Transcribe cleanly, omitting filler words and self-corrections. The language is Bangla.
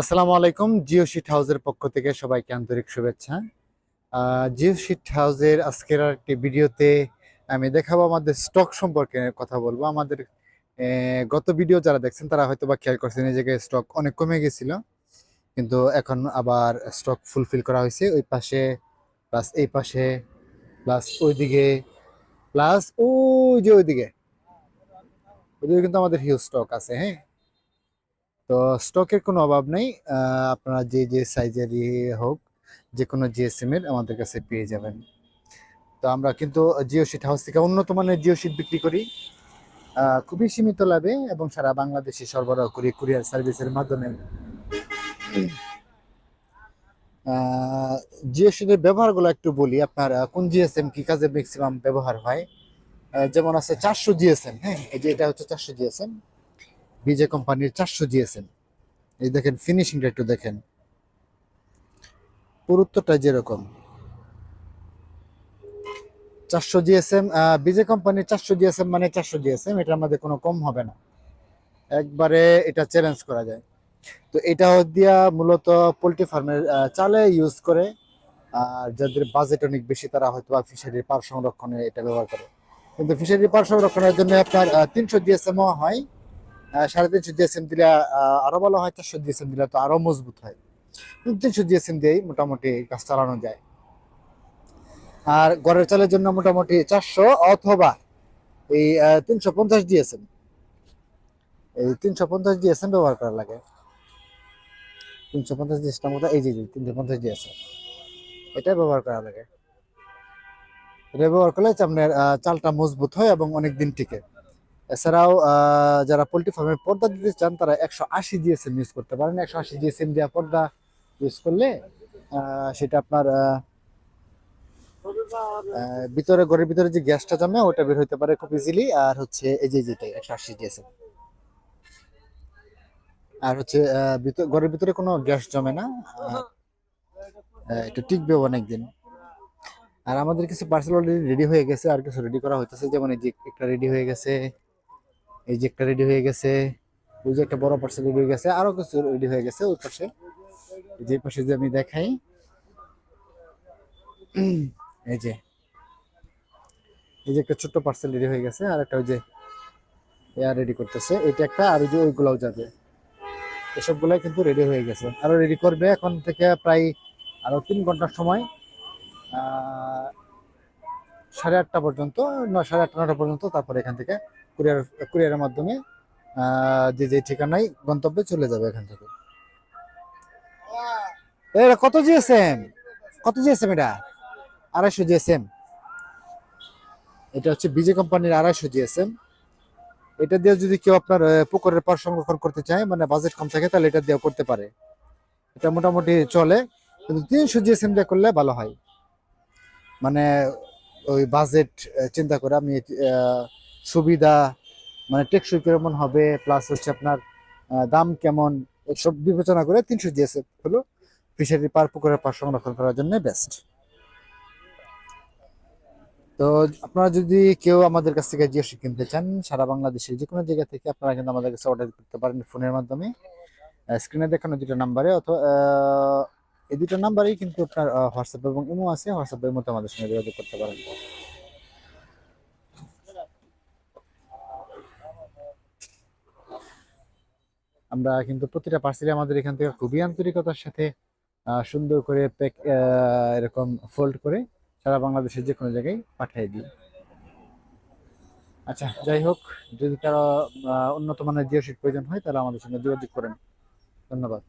আসসালামু আলাইকুম। জিও শিট হাউসের পক্ষ থেকে সবাইকে আন্তরিক শুভেচ্ছা। জিও শিট হাউসের আজকের একটি ভিডিওতে আমি দেখাবো, আমাদের স্টক সম্পর্কে কথা বলবো। আমাদের গত ভিডিও যারা দেখছেন তারা হয়তো বা খেয়াল করছেন, এই জায়গায় স্টক অনেক কমে গেছিল, কিন্তু এখন আবার স্টক ফুলফিল করা হয়েছে। ওই পাশে প্লাস এই পাশে প্লাস ওইদিকে প্লাস ওই যে ওইদিকে ওইদিকে কিন্তু আমাদের হিউজ স্টক আছে। হ্যাঁ, তো স্টকের কোনো অভাব নেই। আপনারা যে যে সাইজেরই হোক, যে কোনো জিএসএম এর আমাদের কাছে পেয়ে যাবেন। তো আমরা কিন্তু জিও শিট হাউস থেকে উন্নত মানের জিও শিট বিক্রি করি, খুবই সীমিত লাভে, এবং সারা বাংলাদেশে সরবরাহ করি কুরিয়ার সার্ভিসের মাধ্যমে। জিও শিটের ব্যবহারগুলো একটু বলি। আপনার কোন জিএসএম কি কাজে ম্যাক্সিমাম ব্যবহার হয়। যেমন আছে 400 জিএসএম। হ্যাঁ, এই যে এটা হচ্ছে 400 জিএসএম, বিজে কোম্পানির 400 জিএসএম। এই দেখেন ফিনিশিংটা একটু দেখেন, পুরুত্বটা যেরকম। 400 জিএসএম, বিজে কোম্পানির 400 জিএসএম মানে 400 জিএসএম, এটার মধ্যে কোনো কম হবে না, একবারে এটা চ্যালেঞ্জ করা যায়। তো এটা দিয়া মূলত পোলট্রি ফার্মের চালে ইউজ করে। আর যাদের বাজেট অনেক বেশি তারা হয়তো ফিশারির পার সংরক্ষণে এটা ব্যবহার করে। কিন্তু ফিশারির পার সংরক্ষণের জন্য আপনার 300 জিএসএম হয়, 350 জিএসএম দিলে আরো ভালো হয়, 400 জিএসএম দিলে তো আরো মজবুত হয়। কিন্তু 300 জিএসএম দিয়েই মোটামুটি কাজ চালানো যায়। আর ঘরের চালের জন্য মোটামুটি 400 অথবা এই 350 জিএসএম, এই 350 জিএসএম ব্যবহার করা লাগে। 350 জিএসটার মতো এই যে 350 জিএসএম, এটা ব্যবহার করা লাগে। এটা ব্যবহার করলে আপনার চালটা মজবুত হয় এবং অনেক দিন টিকে। এছাড়াও যারা পোল্ট্রি ফার্মে পর্দা দিতে চান তারা 180 জিএসএম ইউজ করতে পারেন। 180 জিএসএম দেওয়া পর্দা ইউজ করলে সেটা আপনার ভিতরে, ঘরের ভিতরে যে গ্যাসটা জমে ওটা বের হইতে পারে খুব ইজিলি। আর হচ্ছে এই যে যেটা 180 জিএসএম, আর হচ্ছে ঘরের ভিতরে কোনো গ্যাস জমে না, এটা টিকবে অনেকদিন। আর আমাদের কিছু পার্সেল অলরেডি রেডি হয়ে গেছে, আর কিছু রেডি করা হইতেছে। যেমন এই যে একটা রেডি হয়ে গেছে, এই যে একটা রেডি হয়ে গেছে, ওই যে একটা বড় পার্সেল রেডি হয়ে গেছে, আরো কিছু রেডি হয়ে গেছে ওই পাশে। যে পাশে যে আমি দেখাই, এই যে এই যে একটা ছোট্ট পার্সেল রেডি হয়ে গেছে, আর একটা ওই যে এয়ার রেডি করতেছে, এটা একটা। আর ওই যে ওইগুলাও যাবে, এসবগুলাই কিন্তু রেডি হয়ে গেছে, আরো রেডি করবে এখন থেকে প্রায় আরো 3 ঘন্টার সময়। আহ 8:30 পর্যন্ত, 8:30-9টা পর্যন্ত। তারপরে এখান থেকে কুরিয়ারের মাধ্যমে যে যে ঠিকানায় গন্তব্যে চলে যাবে এখান থেকে। এটা কত জিএসএম, কত জিএসএম এটা? 250 জিএসএম। এটা হচ্ছে বিজে কোম্পানির 250 জিএসএম। এটা দিয়ে যদি কেউ আপনার পুকুরের পার সংরক্ষণ করতে চায়, মানে বাজেট কম থাকে, তাহলে এটা দিয়ে করতে পারে। এটা মোটামুটি চলে, কিন্তু 300 জিএসএম দিয়ে করলে ভালো হয়। মানে ওই বাজেট চিন্তা করে আমি সুবিধা, মানে টেকসই কেমন হবে, প্লাস হচ্ছে আপনার দাম কেমন, এসব বিবেচনা করে 300 জিএসএম হলো ফিশারি পার, পুকুরের পার সংরক্ষণ করার জন্য বেস্ট। তো আপনারা যদি কেউ আমাদের কাছ থেকে জিওসি কিনতে চান, সারা বাংলাদেশের যে কোনো জায়গা থেকে আপনারা কিন্তু আমাদের কাছে অর্ডার করতে পারেন ফোনের মাধ্যমে। স্ক্রিনে দেখানো দুটো নাম্বারে, অথবা এই দুটো নাম্বারেই কিন্তু আপনার হোয়াটসঅ্যাপ এবং ইমো আছে, হোয়াটসঅ্যাপের মতো আমাদের সঙ্গে যোগাযোগ করতে পারেন। আমরা কিন্তু প্রতিটা পার্সেলে আমাদের এখান থেকে খুবই আন্তরিকতার সাথে সুন্দর করে প্যাক, এরকম ফোল্ড করে সারা বাংলাদেশের যে কোনো জায়গায় পাঠিয়ে দিই। আচ্ছা, যাই হোক, যদি কারো উন্নত মানের জিও শিট প্রয়োজন হয় তাহলে আমাদের সঙ্গে যোগাযোগ করেন। ধন্যবাদ।